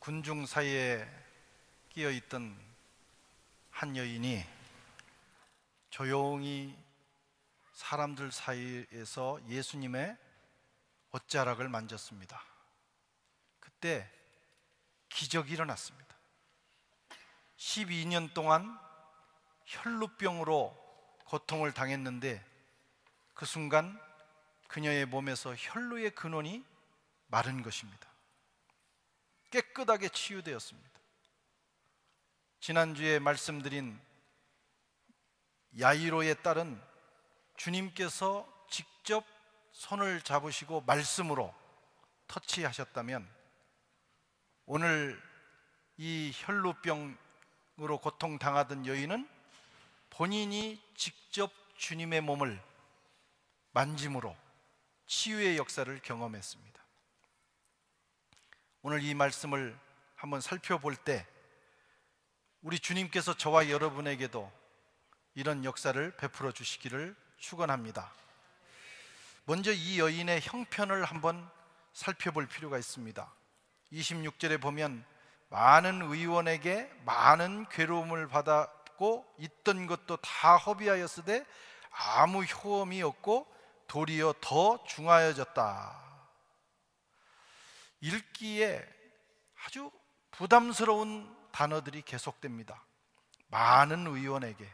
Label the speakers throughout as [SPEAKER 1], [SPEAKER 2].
[SPEAKER 1] 군중 사이에 끼어 있던 한 여인이 조용히 사람들 사이에서 예수님의 옷자락을 만졌습니다. 그때 기적이 일어났습니다. 12년 동안 혈루병으로 고통을 당했는데 그 순간 그녀의 몸에서 혈루의 근원이 마른 것입니다. 깨끗하게 치유되었습니다. 지난주에 말씀드린 야이로의 딸은 주님께서 직접 손을 잡으시고 말씀으로 터치하셨다면, 오늘 이 혈루병으로 고통당하던 여인은 본인이 직접 주님의 몸을 만짐으로 치유의 역사를 경험했습니다. 오늘 이 말씀을 한번 살펴볼 때 우리 주님께서 저와 여러분에게도 이런 역사를 베풀어 주시기를 축원합니다. 먼저 이 여인의 형편을 한번 살펴볼 필요가 있습니다. 26절에 보면 많은 의원에게 많은 괴로움을 받았고 있던 것도 다 허비하였으되 아무 효험이 없고 도리어 더 중하여졌다. 읽기에 아주 부담스러운 단어들이 계속됩니다. 많은 의원에게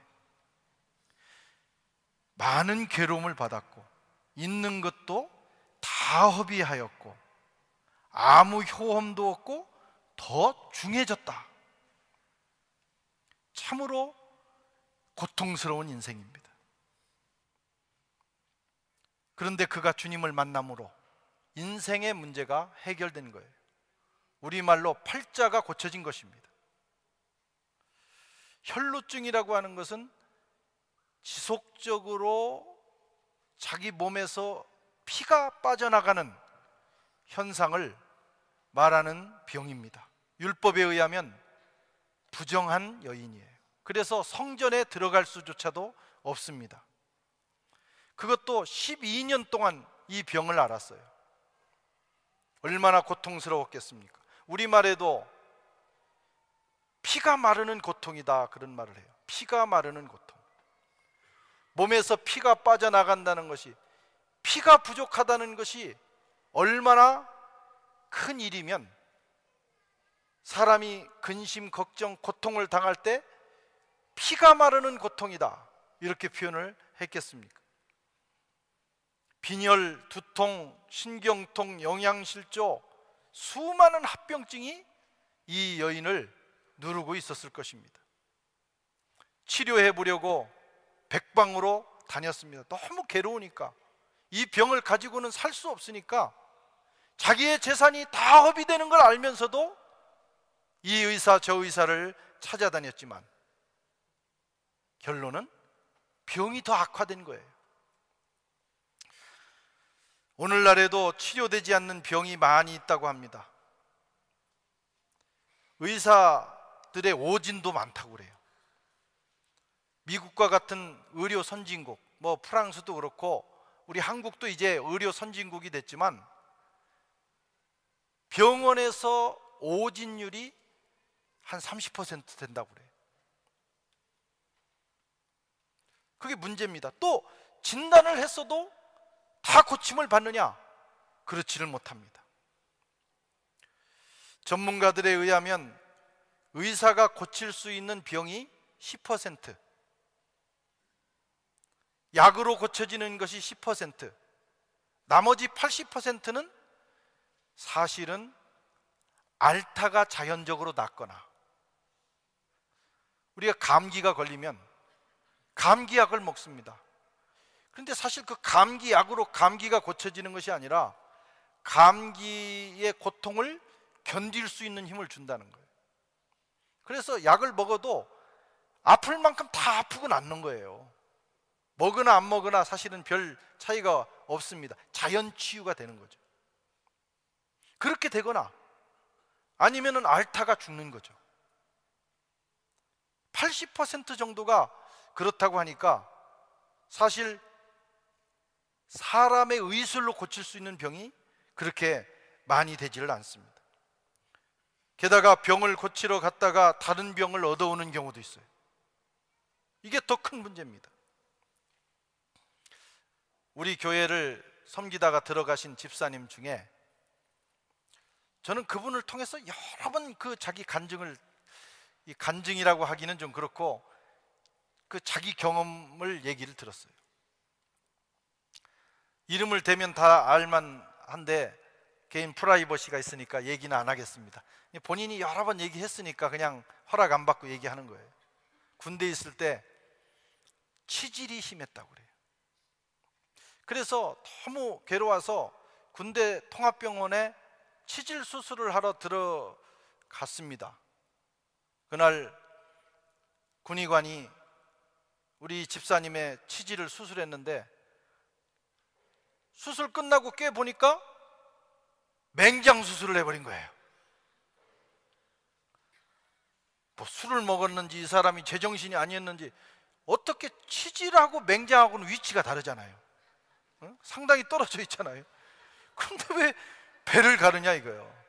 [SPEAKER 1] 많은 괴로움을 받았고 있는 것도 다 허비하였고 아무 효험도 없고 더 중해졌다. 참으로 고통스러운 인생입니다. 그런데 그가 주님을 만남으로 인생의 문제가 해결된 거예요. 우리말로 팔자가 고쳐진 것입니다. 혈루증이라고 하는 것은 지속적으로 자기 몸에서 피가 빠져나가는 현상을 말하는 병입니다. 율법에 의하면 부정한 여인이에요. 그래서 성전에 들어갈 수조차도 없습니다. 그것도 12년 동안 이 병을 앓았어요. 얼마나 고통스러웠겠습니까? 우리말에도 피가 마르는 고통이다, 그런 말을 해요. 피가 마르는 고통. 몸에서 피가 빠져나간다는 것이, 피가 부족하다는 것이 얼마나 큰 일이면 사람이 근심, 걱정, 고통을 당할 때 피가 마르는 고통이다, 이렇게 표현을 했겠습니까? 빈혈, 두통, 신경통, 영양실조, 수많은 합병증이 이 여인을 누르고 있었을 것입니다. 치료해 보려고 백방으로 다녔습니다. 너무 괴로우니까, 이 병을 가지고는 살 수 없으니까 자기의 재산이 다 허비되는 걸 알면서도 이 의사 저 의사를 찾아다녔지만 결론은 병이 더 악화된 거예요. 오늘날에도 치료되지 않는 병이 많이 있다고 합니다. 의사들의 오진도 많다고 그래요. 미국과 같은 의료 선진국, 프랑스도 그렇고 우리 한국도 이제 의료 선진국이 됐지만 병원에서 오진율이 한 30% 된다고 그래요. 그게 문제입니다. 또 진단을 했어도 다 고침을 받느냐? 그렇지를 못합니다. 전문가들에 의하면 의사가 고칠 수 있는 병이 10%, 약으로 고쳐지는 것이 10%, 나머지 80%는 사실은 앓다가 자연적으로 낫거나, 우리가 감기가 걸리면 감기약을 먹습니다. 그런데 사실 그 감기약으로 감기가 고쳐지는 것이 아니라 감기의 고통을 견딜 수 있는 힘을 준다는 거예요. 그래서 약을 먹어도 아플 만큼 다 아프고 낫는 거예요. 먹으나 안 먹으나 사실은 별 차이가 없습니다. 자연 치유가 되는 거죠. 그렇게 되거나 아니면은 앓다가 죽는 거죠. 80% 정도가 그렇다고 하니까 사실 사람의 의술로 고칠 수 있는 병이 그렇게 많이 되지를 않습니다. 게다가 병을 고치러 갔다가 다른 병을 얻어오는 경우도 있어요. 이게 더 큰 문제입니다. 우리 교회를 섬기다가 들어가신 집사님 중에 저는 그분을 통해서 여러 번 그 자기 간증을, 이 간증이라고 하기는 좀 그렇고 그 자기 경험을 얘기를 들었어요. 이름을 대면 다 알만한데 개인 프라이버시가 있으니까 얘기는 안 하겠습니다. 본인이 여러 번 얘기했으니까 그냥 허락 안 받고 얘기하는 거예요. 군대에 있을 때 치질이 심했다고 그래요. 그래서 너무 괴로워서 군대 통합병원에 치질 수술을 하러 들어갔습니다. 그날 군의관이 우리 집사님의 치질을 수술했는데 수술 끝나고 꽤 보니까 맹장 수술을 해버린 거예요. 뭐 술을 먹었는지 이 사람이 제정신이 아니었는지, 어떻게 치질하고 맹장하고는 위치가 다르잖아요. 상당히 떨어져 있잖아요. 그런데 왜 배를 가르냐 이거예요.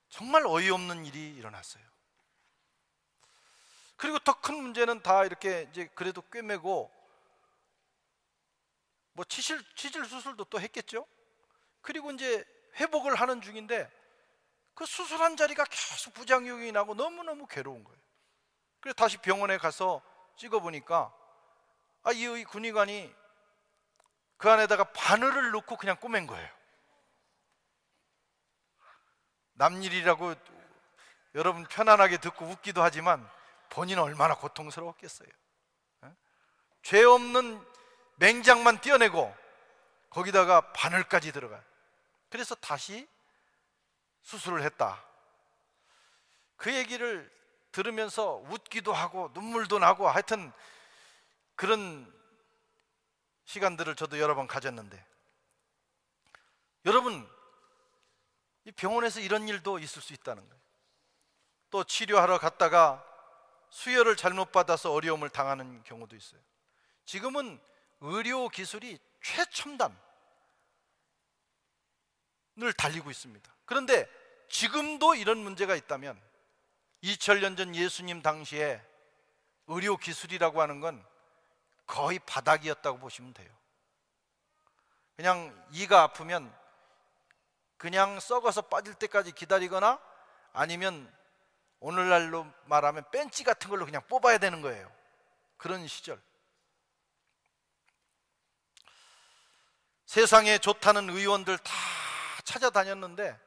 [SPEAKER 1] 정말 어이없는 일이 일어났어요. 그리고 더 큰 문제는 다 이렇게 이제 그래도 꿰매고 뭐 치질 수술도 또 했겠죠. 그리고 이제 회복을 하는 중인데 그 수술한 자리가 계속 부작용이 나고 너무너무 괴로운 거예요. 그래서 다시 병원에 가서 찍어보니까 이 군의관이 그 안에다가 바늘을 넣고 그냥 꼬맨 거예요. 남일이라고 여러분 편안하게 듣고 웃기도 하지만 본인은 얼마나 고통스러웠겠어요. 죄 없는 맹장만 떼어내고 거기다가 바늘까지 들어가요. 그래서 다시 수술을 했다. 그 얘기를 들으면서 웃기도 하고 눈물도 나고 하여튼 그런 시간들을 저도 여러 번 가졌는데, 여러분 이 병원에서 이런 일도 있을 수 있다는 거예요. 또 치료하러 갔다가 수혈을 잘못 받아서 어려움을 당하는 경우도 있어요. 지금은 의료 기술이 최첨단을 달리고 있습니다. 그런데 지금도 이런 문제가 있다면 2000년 전 예수님 당시에 의료 기술이라고 하는 건 거의 바닥이었다고 보시면 돼요. 그냥 이가 아프면 그냥 썩어서 빠질 때까지 기다리거나 아니면 오늘날로 말하면 벤치 같은 걸로 그냥 뽑아야 되는 거예요. 그런 시절. 세상에 좋다는 의원들 다 찾아다녔는데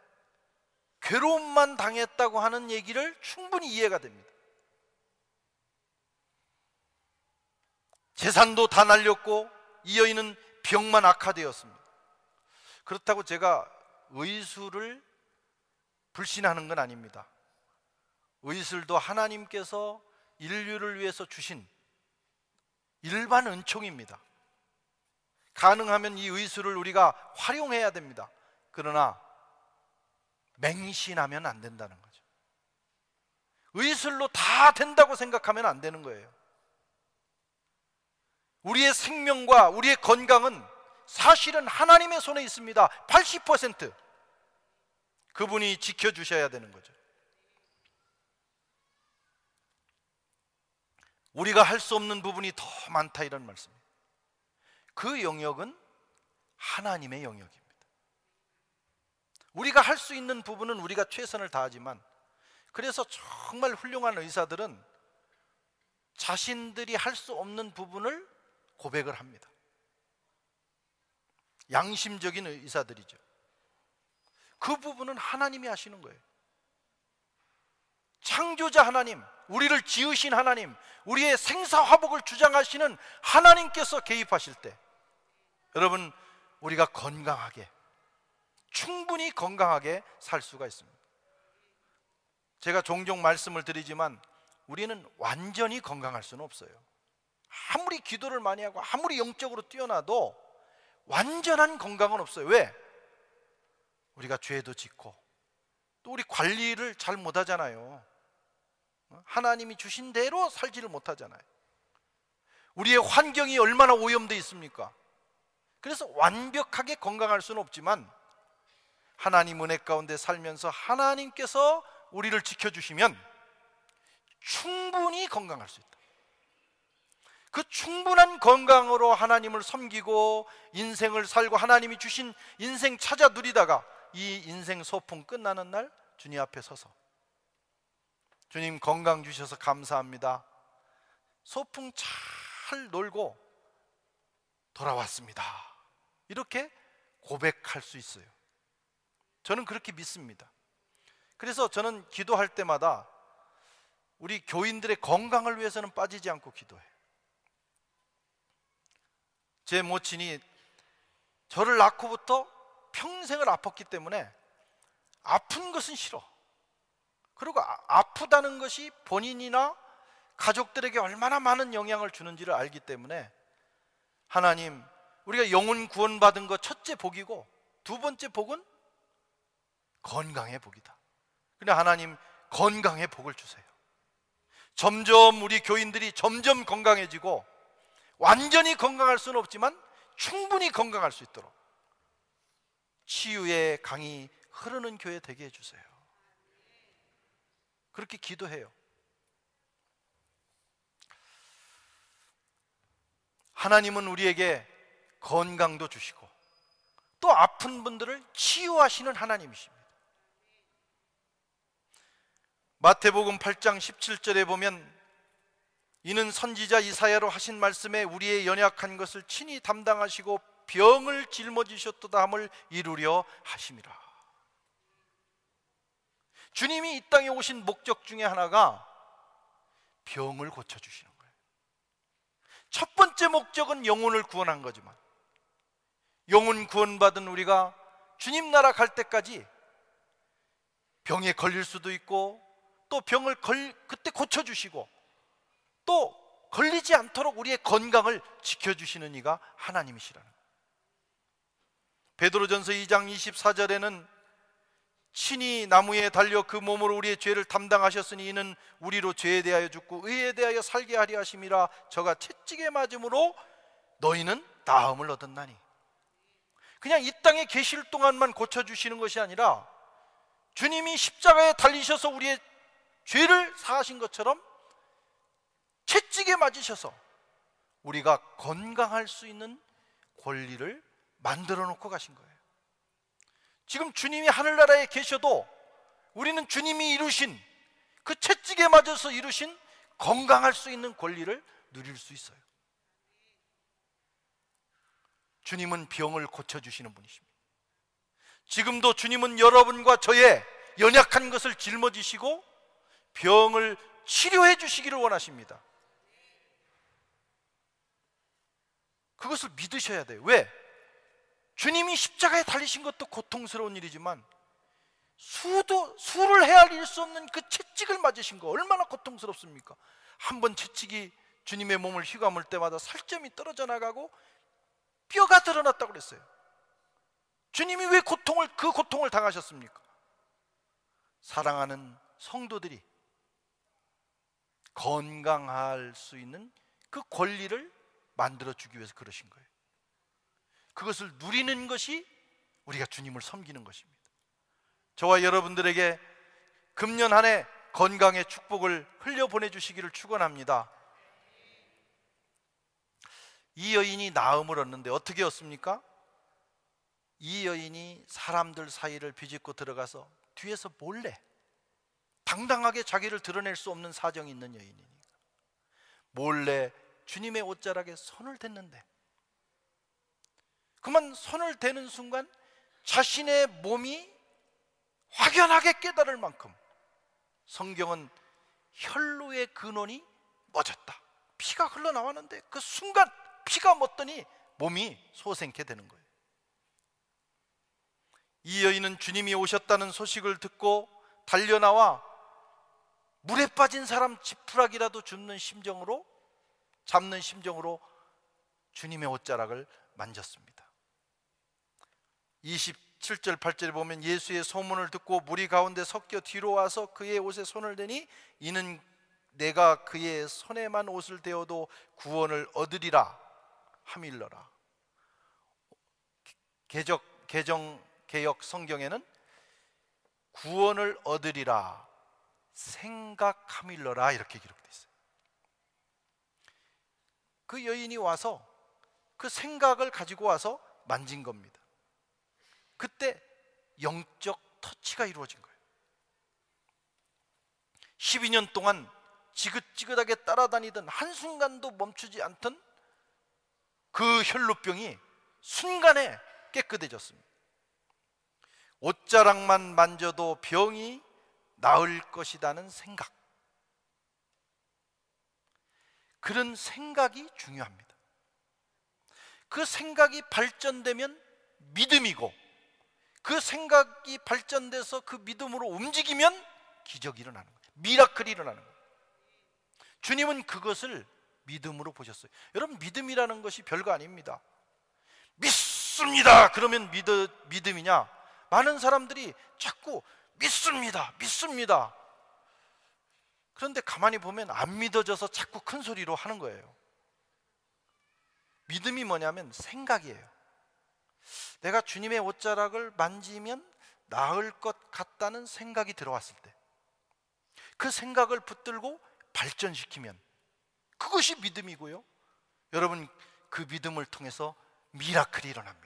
[SPEAKER 1] 괴로움만 당했다고 하는 얘기를 충분히 이해가 됩니다. 재산도 다 날렸고 이 여인은 병만 악화되었습니다. 그렇다고 제가 의술을 불신하는 건 아닙니다. 의술도 하나님께서 인류를 위해서 주신 일반 은총입니다. 가능하면 이 의술을 우리가 활용해야 됩니다. 그러나 맹신하면 안 된다는 거죠. 의술로 다 된다고 생각하면 안 되는 거예요. 우리의 생명과 우리의 건강은 사실은 하나님의 손에 있습니다. 80% 그분이 지켜주셔야 되는 거죠. 우리가 할 수 없는 부분이 더 많다, 이런 말씀입니다. 그 영역은 하나님의 영역입니다. 우리가 할 수 있는 부분은 우리가 최선을 다하지만, 그래서 정말 훌륭한 의사들은 자신들이 할 수 없는 부분을 고백을 합니다. 양심적인 의사들이죠. 그 부분은 하나님이 하시는 거예요. 창조자 하나님, 우리를 지으신 하나님, 우리의 생사화복을 주장하시는 하나님께서 개입하실 때 여러분, 우리가 건강하게, 충분히 건강하게 살 수가 있습니다. 제가 종종 말씀을 드리지만 우리는 완전히 건강할 수는 없어요. 아무리 기도를 많이 하고 아무리 영적으로 뛰어나도 완전한 건강은 없어요. 왜? 우리가 죄도 짓고 또 우리 관리를 잘 못하잖아요. 하나님이 주신 대로 살지를 못하잖아요. 우리의 환경이 얼마나 오염되어 있습니까? 그래서 완벽하게 건강할 수는 없지만 하나님 은혜 가운데 살면서 하나님께서 우리를 지켜주시면 충분히 건강할 수 있다. 그 충분한 건강으로 하나님을 섬기고 인생을 살고 하나님이 주신 인생 찾아 누리다가 이 인생 소풍 끝나는 날 주님 앞에 서서 주님 건강 주셔서 감사합니다. 소풍 잘 놀고 돌아왔습니다. 이렇게 고백할 수 있어요. 저는 그렇게 믿습니다. 그래서 저는 기도할 때마다 우리 교인들의 건강을 위해서는 빠지지 않고 기도해요. 제 모친이 저를 낳고부터 평생을 아팠기 때문에 아픈 것은 싫어. 그리고 아프다는 것이 본인이나 가족들에게 얼마나 많은 영향을 주는지를 알기 때문에 하나님, 우리가 영혼 구원받은 것 첫째 복이고 두 번째 복은 건강의 복이다. 근데 하나님 건강의 복을 주세요. 점점 우리 교인들이 점점 건강해지고 완전히 건강할 수는 없지만 충분히 건강할 수 있도록 치유의 강이 흐르는 교회 되게 해주세요. 그렇게 기도해요. 하나님은 우리에게 건강도 주시고 또 아픈 분들을 치유하시는 하나님이십니다. 마태복음 8장 17절에 보면 이는 선지자 이사야로 하신 말씀에 우리의 연약한 것을 친히 담당하시고 병을 짊어지셨도다 함을 이루려 하심이라. 주님이 이 땅에 오신 목적 중에 하나가 병을 고쳐주시는 거예요. 첫 번째 목적은 영혼을 구원한 거지만 영혼 구원받은 우리가 주님 나라 갈 때까지 병에 걸릴 수도 있고 또 병을 그때 고쳐주시고 또 걸리지 않도록 우리의 건강을 지켜주시는 이가 하나님이시라는 거예요. 베드로전서 2장 24절에는 친히 나무에 달려 그 몸으로 우리의 죄를 담당하셨으니 이는 우리로 죄에 대하여 죽고 의에 대하여 살게 하려 하심이라. 저가 채찍에 맞음으로 너희는 나음을 얻었나니. 그냥 이 땅에 계실 동안만 고쳐주시는 것이 아니라 주님이 십자가에 달리셔서 우리의 죄를 사하신 것처럼 채찍에 맞으셔서 우리가 건강할 수 있는 권리를 만들어 놓고 가신 거예요. 지금 주님이 하늘나라에 계셔도 우리는 주님이 이루신 그 채찍에 맞아서 이루신 건강할 수 있는 권리를 누릴 수 있어요. 주님은 병을 고쳐주시는 분이십니다. 지금도 주님은 여러분과 저의 연약한 것을 짊어지시고 병을 치료해 주시기를 원하십니다. 그것을 믿으셔야 돼요. 왜? 주님이 십자가에 달리신 것도 고통스러운 일이지만 수를 헤아릴 수 없는 그 채찍을 맞으신 거 얼마나 고통스럽습니까? 한 번 채찍이 주님의 몸을 휘감을 때마다 살점이 떨어져 나가고 뼈가 드러났다고 그랬어요. 주님이 왜 그 고통을 당하셨습니까? 사랑하는 성도들이 건강할 수 있는 그 권리를 만들어주기 위해서 그러신 거예요. 그것을 누리는 것이 우리가 주님을 섬기는 것입니다. 저와 여러분들에게 금년 한 해 건강의 축복을 흘려보내주시기를 축원합니다. 이 여인이 나음을 얻는데 어떻게 얻습니까? 이 여인이 사람들 사이를 비집고 들어가서 뒤에서 몰래 당당하게 자기를 드러낼 수 없는 사정이 있는 여인이니까 몰래 주님의 옷자락에 손을 댔는데 그만 손을 대는 순간 자신의 몸이 확연하게 깨달을 만큼 성경은 혈루의 근원이 멎었다. 피가 흘러나왔는데 그 순간 피가 멎더니 몸이 소생케 되는 거예요. 이 여인은 주님이 오셨다는 소식을 듣고 달려나와 물에 빠진 사람 지푸라기라도 잡는 심정으로 주님의 옷자락을 만졌습니다. 27절 8절에 보면 예수의 소문을 듣고 무리 가운데 섞여 뒤로 와서 그의 옷에 손을 대니 이는 내가 그의 손에만 옷을 대어도 구원을 얻으리라 함일러라. 개역 성경에는 구원을 얻으리라 생각함일러라 이렇게 기록되어 있어요. 그 여인이 와서 그 생각을 가지고 와서 만진 겁니다. 그때 영적 터치가 이루어진 거예요. 12년 동안 지긋지긋하게 따라다니던 한순간도 멈추지 않던 그 혈루병이 순간에 깨끗해졌습니다. 옷자락만 만져도 병이 나을 것이라는 생각, 그런 생각이 중요합니다. 그 생각이 발전되면 믿음이고, 그 생각이 발전돼서 그 믿음으로 움직이면 기적이 일어나는 거예요. 미라클이 일어나는 거예요. 주님은 그것을 믿음으로 보셨어요. 여러분, 믿음이라는 것이 별거 아닙니다. 믿습니다 그러면 믿음이냐? 많은 사람들이 자꾸 믿습니다 믿습니다, 그런데 가만히 보면 안 믿어져서 자꾸 큰 소리로 하는 거예요. 믿음이 뭐냐면 생각이에요. 내가 주님의 옷자락을 만지면 나을 것 같다는 생각이 들어왔을 때, 그 생각을 붙들고 발전시키면 그것이 믿음이고요. 여러분, 그 믿음을 통해서 미라클이 일어납니다.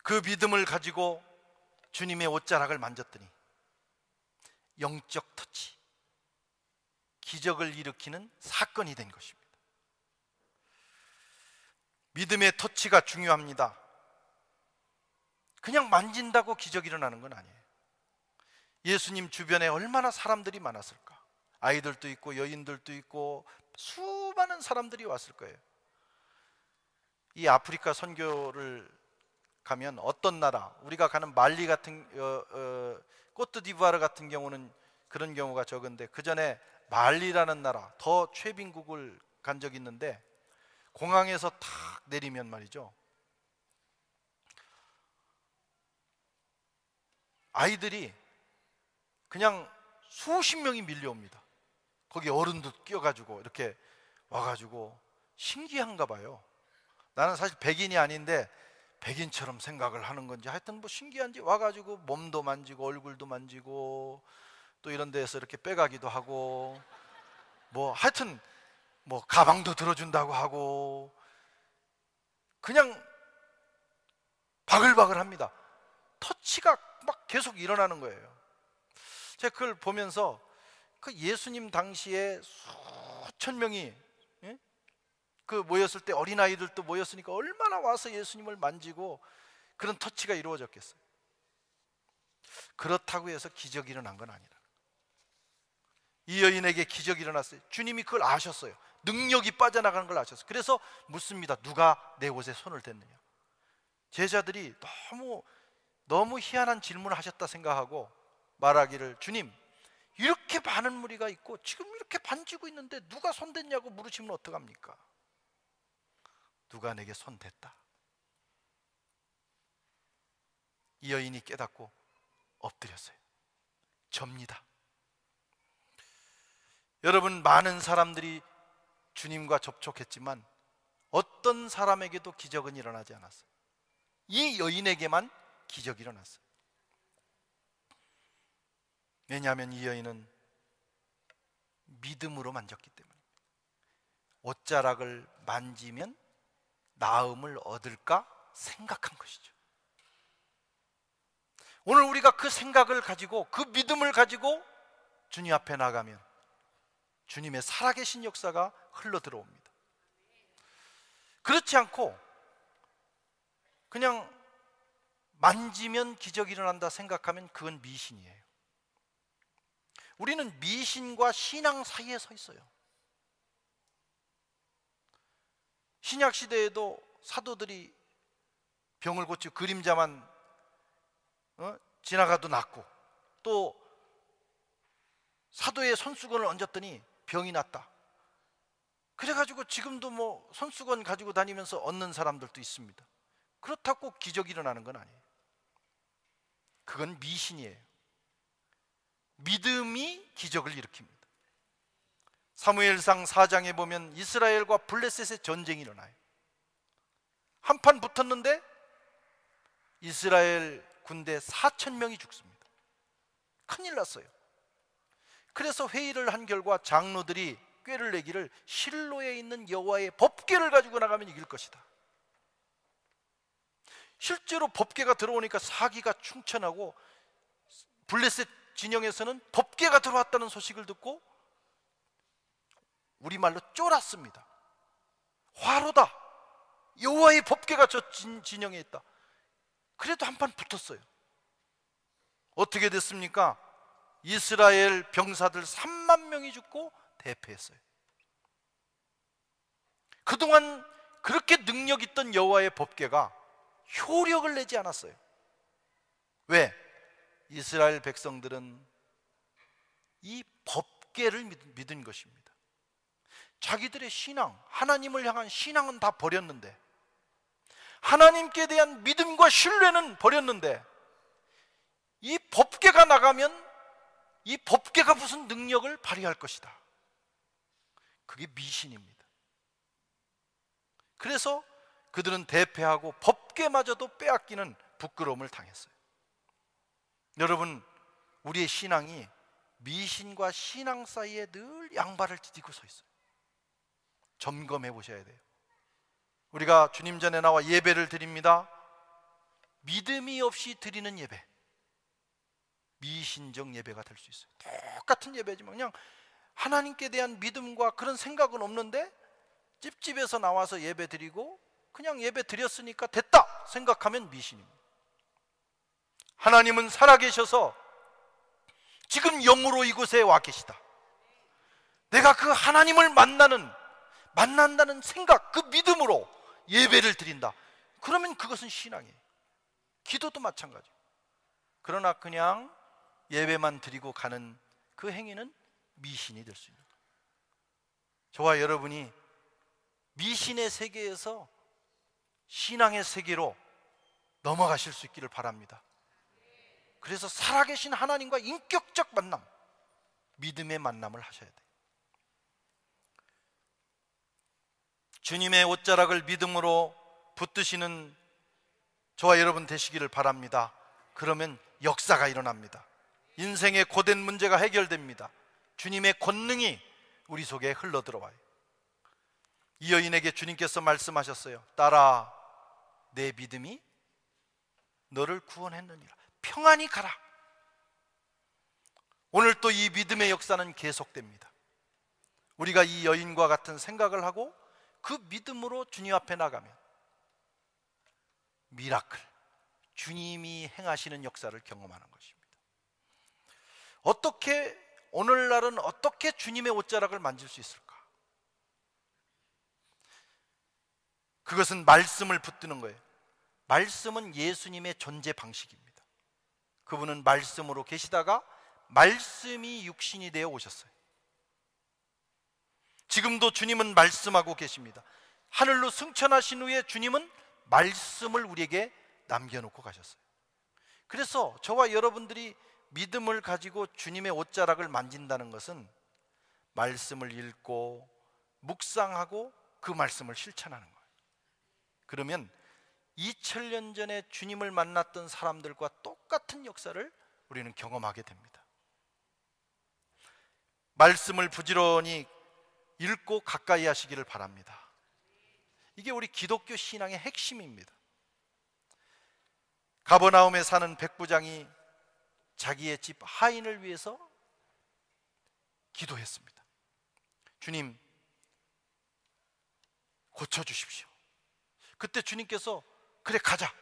[SPEAKER 1] 그 믿음을 가지고 주님의 옷자락을 만졌더니 영적 터치, 기적을 일으키는 사건이 된 것입니다. 믿음의 터치가 중요합니다. 그냥 만진다고 기적이 일어나는 건 아니에요. 예수님 주변에 얼마나 사람들이 많았을까? 아이들도 있고 여인들도 있고 수많은 사람들이 왔을 거예요. 이 아프리카 선교를 가면 어떤 나라, 우리가 가는 말리 같은 코트디부아르 같은 경우는 그런 경우가 적은데, 그 전에 말리라는 나라, 더 최빈국을 간 적이 있는데, 공항에서 탁 내리면 말이죠, 아이들이 그냥 수십 명이 밀려옵니다. 거기 어른도 끼어가지고 이렇게 와가지고 신기한가 봐요. 나는 사실 백인이 아닌데 백인처럼 생각을 하는 건지 하여튼 뭐 신기한지 와가지고 몸도 만지고 얼굴도 만지고 또 이런 데에서 이렇게 빼가기도 하고 뭐 하여튼 뭐 가방도 들어준다고 하고 그냥 바글바글 합니다. 터치가 막 계속 일어나는 거예요. 제가 그걸 보면서 그 예수님 당시에 수천 명이 그 모였을 때 어린아이들도 모였으니까 얼마나 와서 예수님을 만지고 그런 터치가 이루어졌겠어요. 그렇다고 해서 기적이 일어난 건 아니라, 이 여인에게 기적이 일어났어요. 주님이 그걸 아셨어요. 능력이 빠져나가는 걸 아셨어요. 그래서 묻습니다. 누가 내 옷에 손을 댔느냐? 제자들이 너무 희한한 질문을 하셨다 생각하고 말하기를, 주님, 이렇게 많은 무리가 있고 지금 이렇게 반지고 있는데 누가 손댔냐고 물으시면 어떡합니까? 누가 내게 손댔다. 이 여인이 깨닫고 엎드렸어요. 접니다. 여러분, 많은 사람들이 주님과 접촉했지만 어떤 사람에게도 기적은 일어나지 않았어요. 이 여인에게만 기적이 일어났어요. 왜냐하면 이 여인은 믿음으로 만졌기 때문에, 옷자락을 만지면 나음을 얻을까 생각한 것이죠. 오늘 우리가 그 생각을 가지고, 그 믿음을 가지고 주님 앞에 나가면 주님의 살아계신 역사가 흘러 들어옵니다. 그렇지 않고 그냥 만지면 기적이 일어난다 생각하면 그건 미신이에요. 우리는 미신과 신앙 사이에 서 있어요. 신약 시대에도 사도들이 병을 고치고 그림자만 지나가도 낫고, 또 사도의 손수건을 얹었더니 병이 낫다. 그래가지고 지금도 뭐 손수건 가지고 다니면서 얻는 사람들도 있습니다. 그렇다고 기적이 일어나는 건 아니에요. 그건 미신이에요. 믿음이 기적을 일으킵니다. 사무엘상 4장에 보면 이스라엘과 블레셋의 전쟁이 일어나요. 한판 붙었는데 이스라엘 군대 4,000명이 죽습니다. 큰일 났어요. 그래서 회의를 한 결과 장로들이 꾀를 내기를 실로에 있는 여호와의 법궤를 가지고 나가면 이길 것이다. 실제로 법궤가 들어오니까 사기가 충천하고 블레셋 진영에서는 법궤가 들어왔다는 소식을 듣고 우리말로 쫄았습니다. 화로다. 여호와의 법궤가 저 진영에 있다. 그래도 한판 붙었어요. 어떻게 됐습니까? 이스라엘 병사들 3만 명이 죽고 대패했어요. 그동안 그렇게 능력 있던 여호와의 법궤가 효력을 내지 않았어요. 왜? 이스라엘 백성들은 이 법궤를 믿은 것입니다. 자기들의 신앙, 하나님을 향한 신앙은 다 버렸는데, 하나님께 대한 믿음과 신뢰는 버렸는데, 이 법궤가 나가면 이 법궤가 무슨 능력을 발휘할 것이다. 그게 미신입니다. 그래서 그들은 대패하고 법궤마저도 빼앗기는 부끄러움을 당했어요. 여러분, 우리의 신앙이 미신과 신앙 사이에 늘 양발을 디디고 서 있어요. 점검해 보셔야 돼요. 우리가 주님 전에 나와 예배를 드립니다. 믿음이 없이 드리는 예배, 미신적 예배가 될 수 있어요. 똑같은 예배지만 그냥 하나님께 대한 믿음과 그런 생각은 없는데 찝찝해서 나와서 예배 드리고 그냥 예배 드렸으니까 됐다 생각하면 미신입니다. 하나님은 살아계셔서 지금 영으로 이곳에 와 계시다. 내가 그 하나님을 만난다는 생각, 그 믿음으로 예배를 드린다. 그러면 그것은 신앙이에요. 기도도 마찬가지. 그러나 그냥 예배만 드리고 가는 그 행위는 미신이 될 수 있는 거예요. 저와 여러분이 미신의 세계에서 신앙의 세계로 넘어가실 수 있기를 바랍니다. 그래서 살아계신 하나님과 인격적 만남, 믿음의 만남을 하셔야 돼요. 주님의 옷자락을 믿음으로 붙드시는 저와 여러분 되시기를 바랍니다. 그러면 역사가 일어납니다. 인생의 고된 문제가 해결됩니다. 주님의 권능이 우리 속에 흘러들어와요. 이 여인에게 주님께서 말씀하셨어요. 딸아, 내 믿음이 너를 구원했느니라. 평안히 가라. 오늘 또 이 믿음의 역사는 계속됩니다. 우리가 이 여인과 같은 생각을 하고 그 믿음으로 주님 앞에 나가면 미라클, 주님이 행하시는 역사를 경험하는 것입니다. 어떻게 오늘날은 어떻게 주님의 옷자락을 만질 수 있을까? 그것은 말씀을 붙드는 거예요. 말씀은 예수님의 존재 방식입니다. 그분은 말씀으로 계시다가 말씀이 육신이 되어 오셨어요. 지금도 주님은 말씀하고 계십니다. 하늘로 승천하신 후에 주님은 말씀을 우리에게 남겨놓고 가셨어요. 그래서 저와 여러분들이 믿음을 가지고 주님의 옷자락을 만진다는 것은 말씀을 읽고 묵상하고 그 말씀을 실천하는 거예요. 그러면 2000년 전에 주님을 만났던 사람들과 똑같은 역사를 우리는 경험하게 됩니다. 말씀을 부지런히 읽고 가까이 하시기를 바랍니다. 이게 우리 기독교 신앙의 핵심입니다. 가버나움에 사는 백부장이 자기의 집 하인을 위해서 기도했습니다. 주님, 고쳐주십시오. 그때 주님께서 그래 가자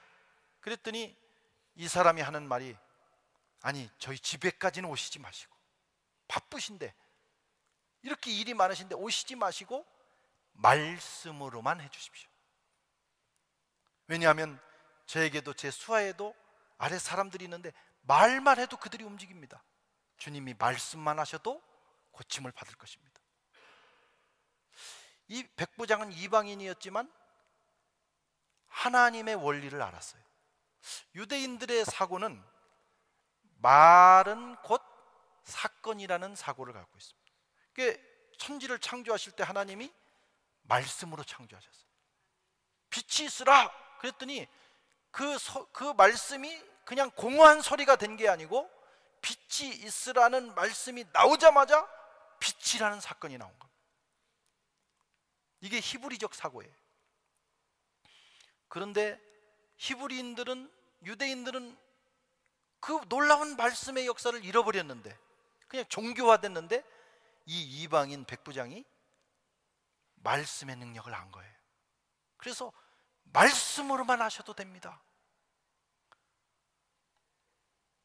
[SPEAKER 1] 그랬더니 이 사람이 하는 말이, 아니 저희 집에까지는 오시지 마시고, 바쁘신데 이렇게 일이 많으신데 오시지 마시고 말씀으로만 해주십시오. 왜냐하면 저에게도 제 수하에도 아래 사람들이 있는데 말만 해도 그들이 움직입니다. 주님이 말씀만 하셔도 고침을 받을 것입니다. 이 백부장은 이방인이었지만 하나님의 원리를 알았어요. 유대인들의 사고는 말은 곧 사건이라는 사고를 갖고 있습니다. 천지를 창조하실 때 하나님이 말씀으로 창조하셨어요. 빛이 있으라 그랬더니 그 말씀이 그냥 공허한 소리가 된 게 아니고 빛이 있으라는 말씀이 나오자마자 빛이라는 사건이 나온 겁니다. 이게 히브리적 사고예요. 그런데 히브리인들은, 유대인들은 그 놀라운 말씀의 역사를 잃어버렸는데, 그냥 종교화됐는데, 이 이방인 백부장이 말씀의 능력을 안 거예요. 그래서 말씀으로만 하셔도 됩니다.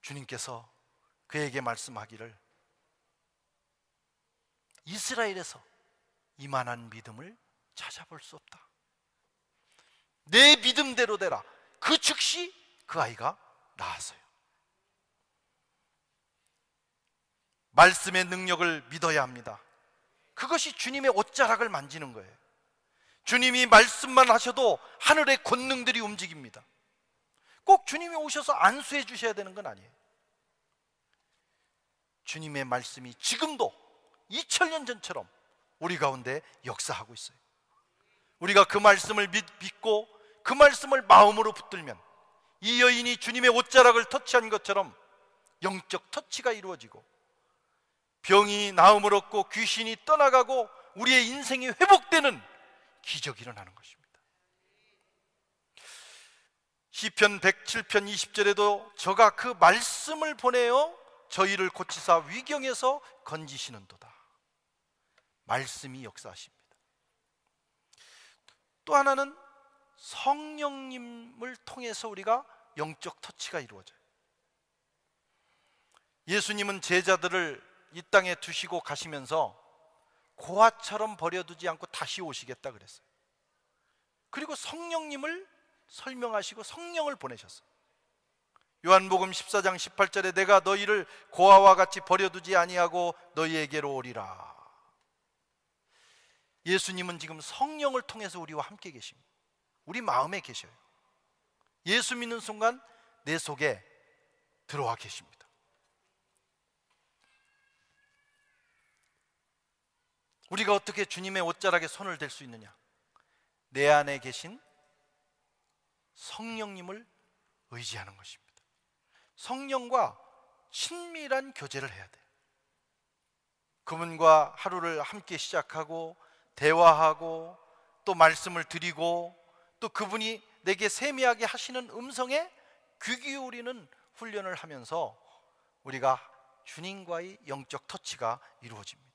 [SPEAKER 1] 주님께서 그에게 말씀하기를, 이스라엘에서 이만한 믿음을 찾아볼 수 없다. 내 믿음대로 되라. 그 즉시 그 아이가 나았어요. 말씀의 능력을 믿어야 합니다. 그것이 주님의 옷자락을 만지는 거예요. 주님이 말씀만 하셔도 하늘의 권능들이 움직입니다. 꼭 주님이 오셔서 안수해 주셔야 되는 건 아니에요. 주님의 말씀이 지금도 2000년 전처럼 우리 가운데 역사하고 있어요. 우리가 그 말씀을 믿고 그 말씀을 마음으로 붙들면 이 여인이 주님의 옷자락을 터치한 것처럼 영적 터치가 이루어지고 병이 나음을 얻고 귀신이 떠나가고 우리의 인생이 회복되는 기적이 일어나는 것입니다. 시편 107편 20절에도 저가 그 말씀을 보내어 저희를 고치사 위경에서 건지시는도다. 말씀이 역사하십니다. 또 하나는 성령님을 통해서 우리가 영적 터치가 이루어져요. 예수님은 제자들을 이 땅에 두시고 가시면서 고아처럼 버려두지 않고 다시 오시겠다 그랬어요. 그리고 성령님을 설명하시고 성령을 보내셨어요. 요한복음 14장 18절에 내가 너희를 고아와 같이 버려두지 아니하고 너희에게로 오리라. 예수님은 지금 성령을 통해서 우리와 함께 계십니다. 우리 마음에 계셔요. 예수 믿는 순간 내 속에 들어와 계십니다. 우리가 어떻게 주님의 옷자락에 손을 댈 수 있느냐? 내 안에 계신 성령님을 의지하는 것입니다. 성령과 친밀한 교제를 해야 돼요. 그분과 하루를 함께 시작하고 대화하고 또 말씀을 드리고 또 그분이 내게 세미하게 하시는 음성에 귀 기울이는 훈련을 하면서 우리가 주님과의 영적 터치가 이루어집니다.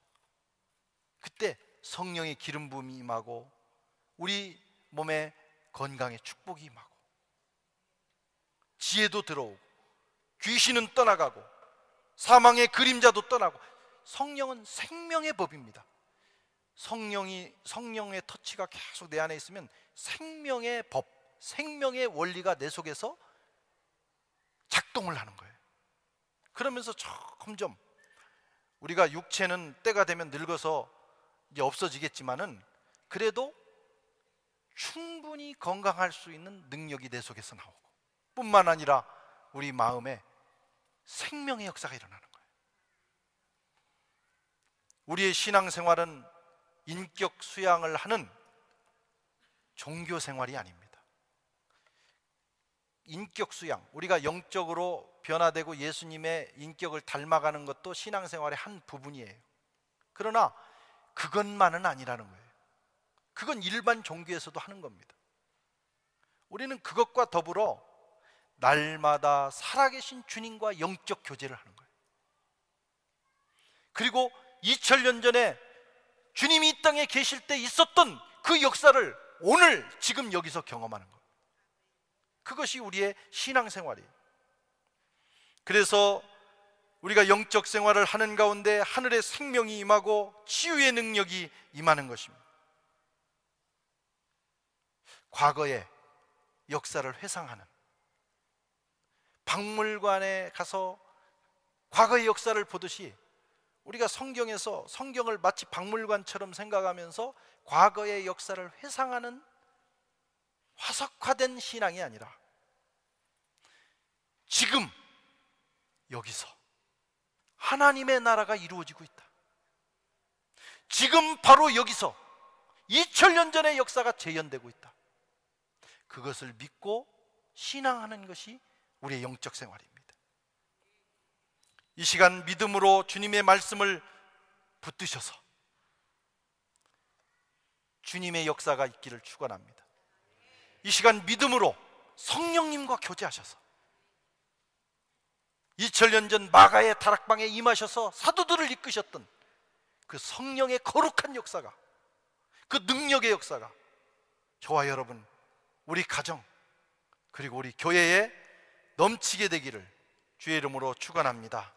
[SPEAKER 1] 그때 성령의 기름 부음이 임하고 우리 몸에 건강의 축복이 임하고 지혜도 들어오고 귀신은 떠나가고 사망의 그림자도 떠나고. 성령은 생명의 법입니다. 성령의 터치가 계속 내 안에 있으면 생명의 법, 생명의 원리가 내 속에서 작동을 하는 거예요. 그러면서 점점 우리가 육체는 때가 되면 늙어서 이제 없어지겠지만은 그래도 충분히 건강할 수 있는 능력이 내 속에서 나오고 뿐만 아니라 우리 마음에 생명의 역사가 일어나는 거예요. 우리의 신앙생활은 인격 수양을 하는 종교 생활이 아닙니다. 인격 수양, 우리가 영적으로 변화되고 예수님의 인격을 닮아가는 것도 신앙생활의 한 부분이에요. 그러나 그것만은 아니라는 거예요. 그건 일반 종교에서도 하는 겁니다. 우리는 그것과 더불어 날마다 살아계신 주님과 영적 교제를 하는 거예요. 그리고 2000년 전에 주님이 이 땅에 계실 때 있었던 그 역사를 오늘 지금 여기서 경험하는 거예요. 그것이 우리의 신앙생활이에요. 그래서 우리가 영적 생활을 하는 가운데 하늘의 생명이 임하고 치유의 능력이 임하는 것입니다. 과거의 역사를 회상하는, 박물관에 가서 과거의 역사를 보듯이 우리가 성경에서 성경을 마치 박물관처럼 생각하면서 과거의 역사를 회상하는 화석화된 신앙이 아니라 지금 여기서 하나님의 나라가 이루어지고 있다. 지금 바로 여기서 2000년 전의 역사가 재현되고 있다. 그것을 믿고 신앙하는 것이 우리의 영적 생활입니다. 이 시간 믿음으로 주님의 말씀을 붙드셔서 주님의 역사가 있기를 축원합니다. 이 시간 믿음으로 성령님과 교제하셔서 2000년 전 마가의 다락방에 임하셔서 사도들을 이끄셨던 그 성령의 거룩한 역사가, 그 능력의 역사가 저와 여러분, 우리 가정, 그리고 우리 교회에 넘치게 되기를 주의 이름으로 축원합니다.